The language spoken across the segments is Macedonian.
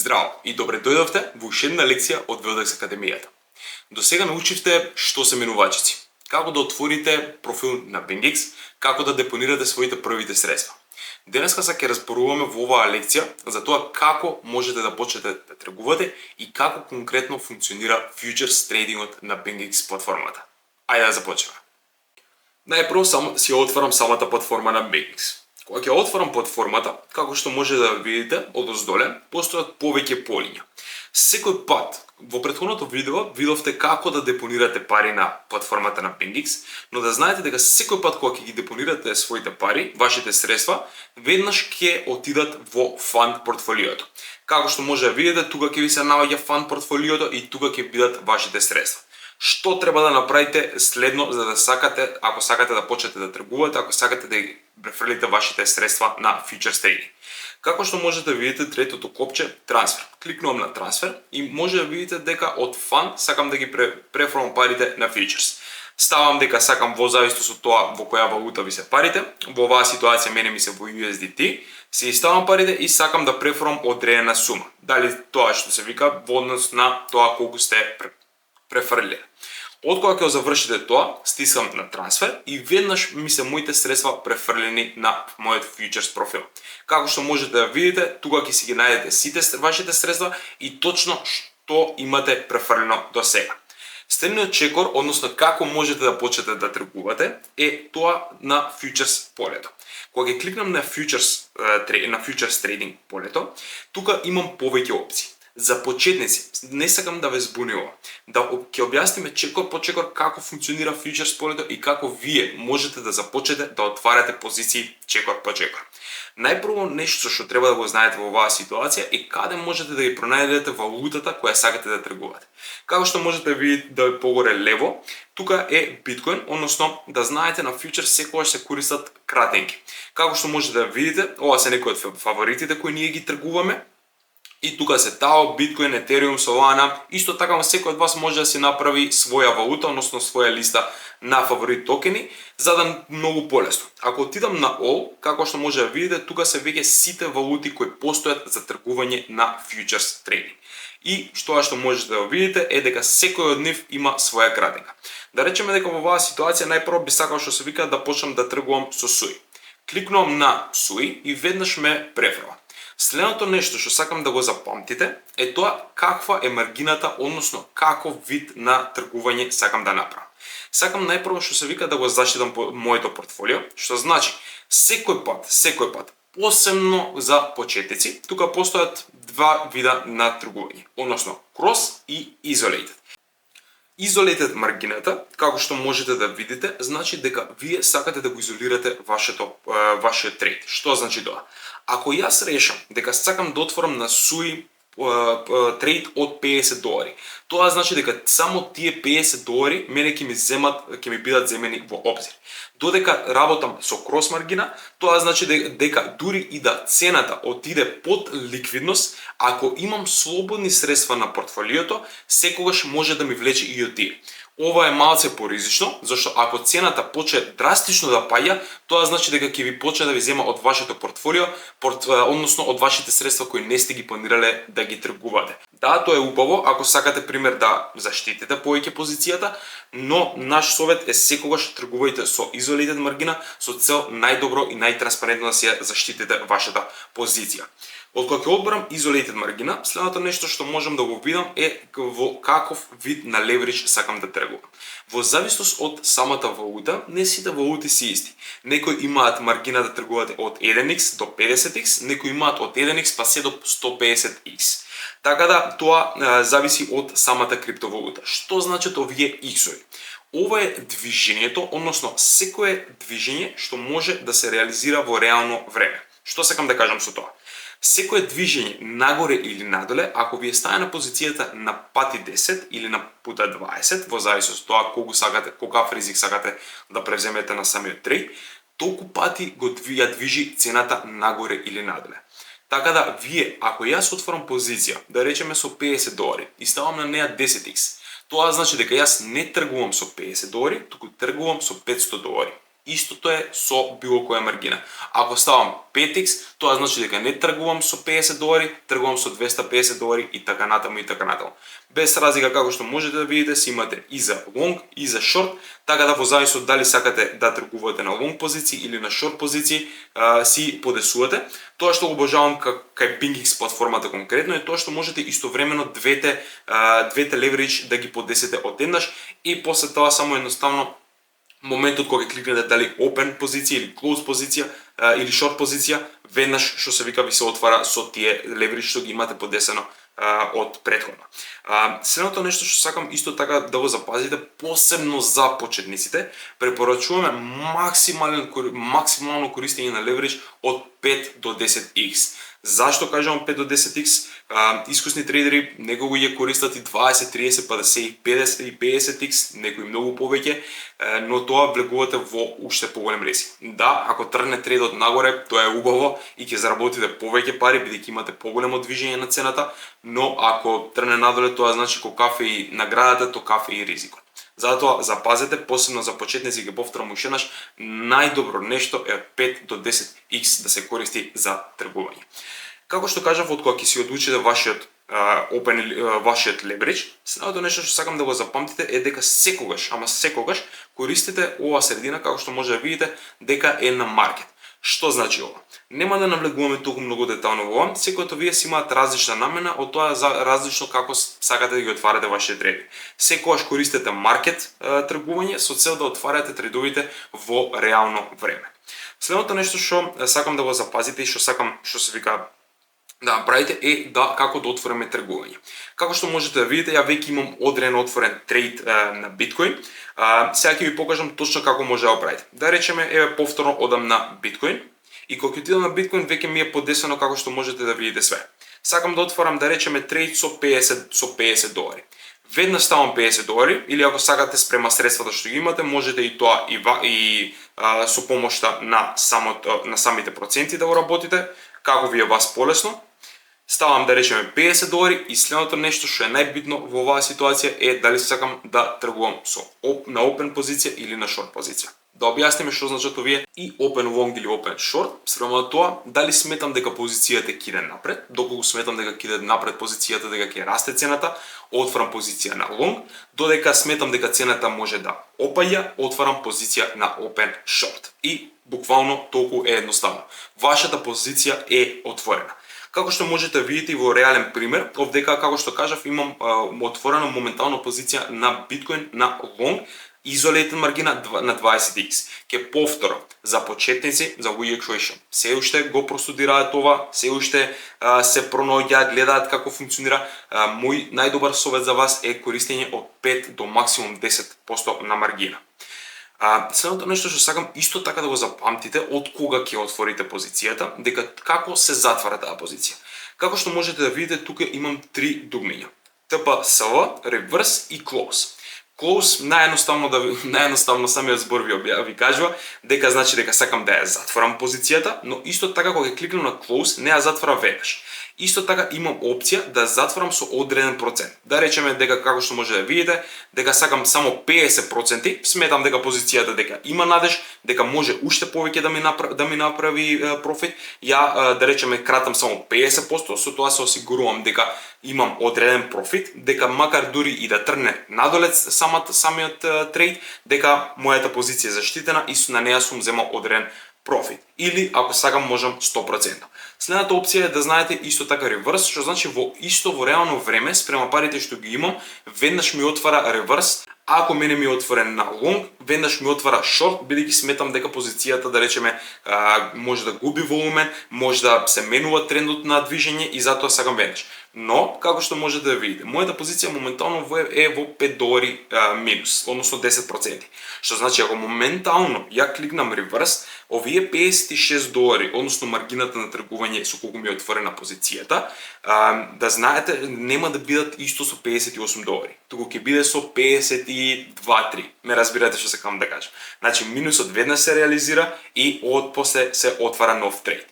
Здраво и добре дојдовте во уште една лекција од Велдекс Академијата. До сега научивте што се менувачици, како да отворите профил на BingX, како да депонирате своите првите средства. Денеска ќе разборуваме во оваа лекција за тоа како можете да почнете да тргувате и како конкретно функционира фьючерс трейдингот на BingX платформата. Ајде да започнеме. Најпрво си отварам самата платформа на BingX. Кога ќе отворам платформата, како што може да видите одоздоле, постојат повеќе полиња. Секој пат во претходното видео видовте како да депонирате пари на платформата на BingX, но да знаете дека секој пат кога ќе ги депонирате своите пари, вашите средства, веднаш ќе отидат во фанд портфолиото. Како што може да видите, тука ќе ви се наоѓа фанд портфолиото и тука ќе бидат вашите средства. Што треба да направите следно за да сакате, ако сакате да почнете да тргувате, ако сакате да ги префрлите вашите средства на фьючерс трейдинг. Како што можете да видите третото копче трансфер. Кликнувам на трансфер и може да видите дека од фанд сакам да ги префрлам парите на фьючерс. Ставам дека сакам во зависност од тоа во која валута ви се парите. Во оваа ситуација мене ми се во USDT. Си ставам парите и сакам да префрлам одредена сума. Дали тоа што се вика во однос на тоа колку сте префрлиле. Од кога ќе завршите тоа, стискам на трансфер и веднаш ми се моите средства префрлени на мојот фьючерс профил. Како што можете да видите, тука ќе си ги најдете сите вашите средства и точно што имате префрлено до сега. Следниот чекор, односно како можете да почнете да тргувате, е тоа на фьючерс полето. Кога ќе кликнам на фьючерс трейдинг полето, тука имам повеќе опции. За почетници, не сакам да ве збунувам, да ќе објасниме чекор по чекор како функционира фьючерс полето и како вие можете да започнете да отварате позиции чекор по чекор. Најпрво нешто што треба да го знаете во оваа ситуација е каде можете да ги пронајдете валутата која сакате да тргувате. Како што можете да видите да е погоре лево, тука е биткоин, односно да знаете на фьючерс секогаш се користат кратенки. Како што можете да видите, ова се некои од фаворитите кои ние ги тргуваме. И тука се Тао, Биткоин, Етериум, Солана. Исто така секој од вас може да си направи своја валута, односно своја листа на фаворит токени, за да многу полесно. Ако отидам на All, како што може да видите, тука се веќе сите валути кои постојат за тргување на фьючерс трейдинг. И што можете да видите е дека секој од нив има своја кратенка. Да речеме дека во оваа ситуација најпрво би сакал што се вика да почнам да тргувам со SUI. Кликнувам на SUI и веднаш ме префрла. Следното нешто што сакам да го запамтите е тоа каква е маргината, односно каков вид на тргување сакам да направам. Сакам најпрво што се вика да го заштитам моето портфолио, што значи секој пат, посебно за почетници, тука постојат два вида на тргување, односно cross и isolated. Isolated маргината, како што можете да видите, значи дека вие сакате да го изолирате вашиот трейд. Што значи тоа? Ако јас решам дека сакам да отворам на SUI трейд од $50, тоа значи дека само тие $50 мене ќе ми бидат земени во обзир. Додека работам со крос маргина, тоа значи дека дури и да цената отиде под ликвидност, ако имам слободни средства на портфолиото, секогаш може да ми влече и од тие. Ова е малце поризично, зашто ако цената почне драстично да паѓа, тоа значи дека ќе ви почне да ви зема од вашето портфолио, односно од вашите средства кои не сте ги планирале да ги тргувате. Да, тоа е убаво ако сакате пример да заштитите повеќе позицијата, но наш совет е секогаш тргувајте со isolated маргина со цел најдобро и најтранспарентно да се заштитите вашата позиција. Од кога ќе одберам isolated маргина, следното нешто што можам да го видам е во каков вид на леверидж сакам да тргувам. Во зависност од самата валута, не сите валути се исти. Некои имаат маргина да тргувате од 1x до 50x, некои имаат од 1x па се до 150x. Така да тоа зависи од самата криптовалута. Што значат овие x-ови? Ова е движењето, односно секое движење што може да се реализира во реално време. Што сакам да кажам со тоа? Секое движење нагоре или надоле, ако ви е стае на позицијата на пати 10 или на пута 20, во зависност од тоа колку сакате, колкав ризик сакате да превземете на самиот трейд, толку пати ја движи цената нагоре или надоле. Така да, вие, ако јас отворам позиција, да речеме со $50 и ставам на неа 10x, тоа значи дека јас не тргувам со $50, туку тргувам со $500. Истото е со било која маргина. Ако ставам 5x, тоа значи дека не тргувам со $50, тргувам со $250 и така натаму и така натаму. Без разлика како што можете да видите, си имате и за long и за short, така да во зависност дали сакате да тргувате на long позиции или на short позиции, си подесувате. Тоа што го обожавам кај BingX платформата конкретно е тоа што можете истовремено двете leverage да ги подесете одеднаш и после тоа само едноставно моментот кога кликнете дали open позиција или close позиција или short позиција, веднаш што се вика ви се отвара со тие leverage што ги имате подесено од претходно. Следното нешто што сакам исто така да го запазите, посебно за почетниците, препорачуваме максимално користење на leverage од 5 до 10x. Зашто кажувам 5 до 10x? Искусни трейдери некои ја користат и 20, 30, 50 и 50x, некои многу повеќе, но тоа влегувате во уште поголем ризик. Да, ако тргне трейдот нагоре, тоа е убаво и ќе заработите повеќе пари бидејќи имате поголемо движење на цената, но ако тргне надоле, тоа значи ко кафе и наградата, то кафе и ризикот. Затоа запазете, посебно за почетници, ги повторам уште еднаш, најдобро нешто е 5 до 10x да се користи за тргување. Како што кажав, од кога ќе си одлучите вашиот leverage, следното нешто што сакам да го запамтите е дека секогаш користите ова средина како што може да видите дека е на маркет. Што значи ова? Нема да навлегуваме толку многу детално во ова, секој од овие си имаат различна намена, од тоа за различно како сакате да ги отварате вашите тредови. Секогаш користете маркет тргување со цел да отварате тредовите во реално време. Следното нешто што сакам да го запазите и што се вика да направите е како да отвориме тргување. Како што можете да видите, ја веќе имам одреден отворен трейд на биткоин. Сега ќе ви покажам точно како може да го правите. Да речеме, еве повторно одам на биткоин и кога ќе отидам на биткоин веќе ми е подесено како што можете да видите све. Сакам да отворам, да речеме, трейд со $50. Веднаш ставам $50 или ако сакате спрема средствата што ги имате, можете и тоа и со помошта на самите проценти да го работите, како ви е вас полесно. Ставам, да речеме, $50 и следното нешто што е најбитно во оваа ситуација е дали сакам да тргувам на open позиција или на short позиција. Да објасниме што значат овие и open long или open short, спрема тоа дали сметам дека позицијата ќе иде напред, доколку сметам дека ќе иде напред позицијата, дека ќе расте цената, отварам позиција на long, додека сметам дека цената може да опаѓа, отварам позиција на open short. И буквално толку е едноставно. Вашата позиција е отворена. Како што можете да видите и во реален пример, овдека, како што кажав, имам отворена моментално позиција на биткоин на long, isolated маргина на 20x. Ке повторам, за почетници, за WeEquation, се уште го простудираат ова, се уште се пронаоѓаат, гледаат како функционира. Мој најдобар совет за вас е користење од 5 до максимум 10% на маргина. Следното нешто што сакам исто така да го запамтите од кога ќе отворите позицијата, дека како се затвара таа позиција. Како што можете да видите, тука имам 3 дугмиња. TP/SV, Reverse и Close. Close наједноставно самиот збор ви кажува дека значи дека сакам да ја затворам позицијата, но исто така кога ќе кликнам на Close не ја затвора веднаш. Исто така имам опција да затворам со одреден процент. Да речеме дека како што може да видите, дека сакам само 50%, сметам дека позицијата дека има надеж, дека може уште повеќе да ми направи профит. Ја да речеме кратам само 50%, со тоа се осигурувам дека имам одреден профит, дека макар дури и да тргне надоле самиот трейд, дека мојата позиција е заштитена и на неја сум земал одреден профит. Или ако сакам можам 100%. Следната опција е да знаете исто така реверс, што значи во реално време спрема парите што ги имам, веднаш ми отвара реверс. Ако мене ми е отворен на long, веднаш ми отвара short, бидејќи сметам дека позицијата, да речеме, може да губи волумен, може да се менува трендот на движење и затоа сакам веднаш. Но, како што можете да видите, мојата позиција моментално е во $5 минус, односно 10%. Што значи, ако моментално ја кликнам реверс, овие $56, односно маргината на тргување со колку ми е отворена позицијата, да знаете, нема да бидат исто со $58, туку ќе биде со 52-3. Ме разбирате што сакам да кажам. Значи, минусот веднаш се реализира и после се отвара нов трейд.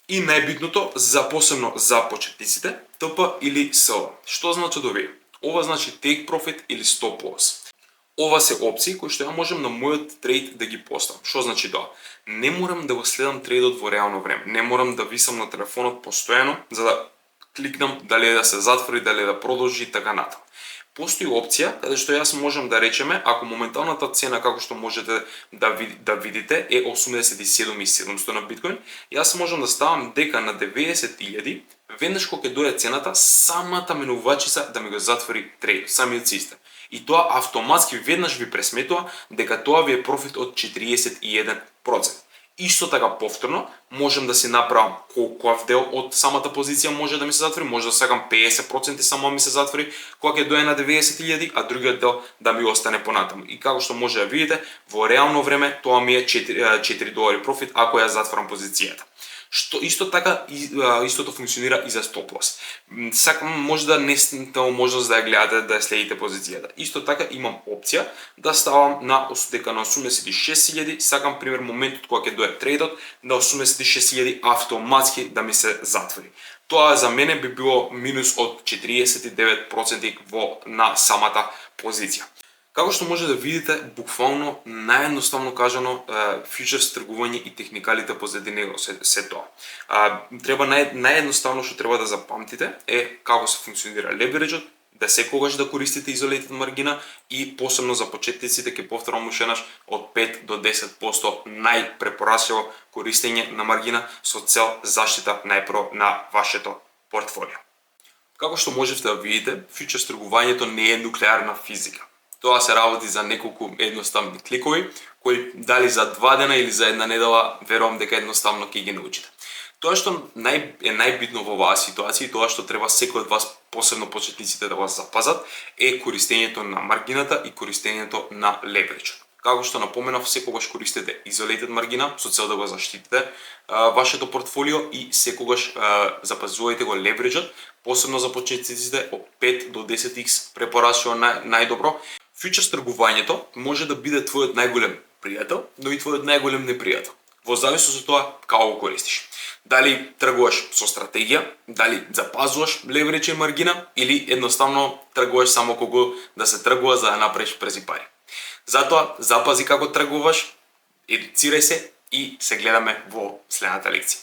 И најбитното, посебно за почетниците, TP или SV. Што значи овие? Ова значи take profit или stop loss. Ова се опции кои што ја можам на мојот трейд да ги поставам. Што значи тоа? Не морам да го следам трейдот во реално време. Не морам да висам на телефонот постојано за да кликнам дали да се затвори, дали да продолжи и така натаму. Постои опција каде што јас можам да речеме, ако моменталната цена како што можете да видите е 87.700 на биткоин, јас можам да ставам дека на 90.000 веднаш кога ќе дојде цената, самата менувачица да ми го затвори трейдот, самиот систем. И тоа автоматски веднаш ви пресметува дека тоа ви е профит од 41%. Исто така повторно можам да си направам колков дел од самата позиција може да ми се затвори, може да сакам 50% само ми се затвори кога ќе дојде на 90.000, а другиот дел да ми остане понатаму. И како што може да видите, во реално време тоа ми е $4 профит ако ја затворам позицијата. Што исто така истото функционира и за стоп лос. Сакам може да не сте можност да ја гледате, да ја следите позицијата. Исто така имам опција да ставам на дека на 86.000, сакам пример моментот кога ќе дојде трейдот на 86.000 автоматски да ми се затвори. Тоа за мене би било минус од 49% на самата позиција. Како што може да видите, буквално наједноставно кажано, фьючерс тргување и техникалите позади него се тоа. Треба наједноставно што треба да запамтите е како се функционира левереџот, да секогаш да користите изолейтед маргина и посебно за почетниците ќе повторам уште еднаш од 5 до 10% најпрепорачливо користење на маргина со цел заштита најпро на вашето портфолио. Како што можете да видите, фьючерс тргувањето не е нуклеарна физика. Тоа се работи за неколку едноставни кликови, кои дали за 2 дена или за една недела, верувам дека едноставно ќе ги научите. Тоа што е најбитно во оваа ситуација и тоа што треба секој од вас, посебно почетниците, да вас запазат, е користењето на маргината и користењето на левереџот. Како што напоменав, секогаш користете изолейтед маргина со цел да го заштитите вашето портфолио и секогаш запазувајте го левереџот, посебно за почетниците од 5 до 10x препорачува најдобро. Фьючерс тргувањето може да биде твојот најголем пријател, но и твојот најголем непријател. Во зависност од тоа како го користиш. Дали тргуваш со стратегија, дали запазуваш левереџ и маргина или едноставно тргуваш само кога да се тргува за да направиш брзи пари. Затоа запази како тргуваш, едуцирај се и се гледаме во следната лекција.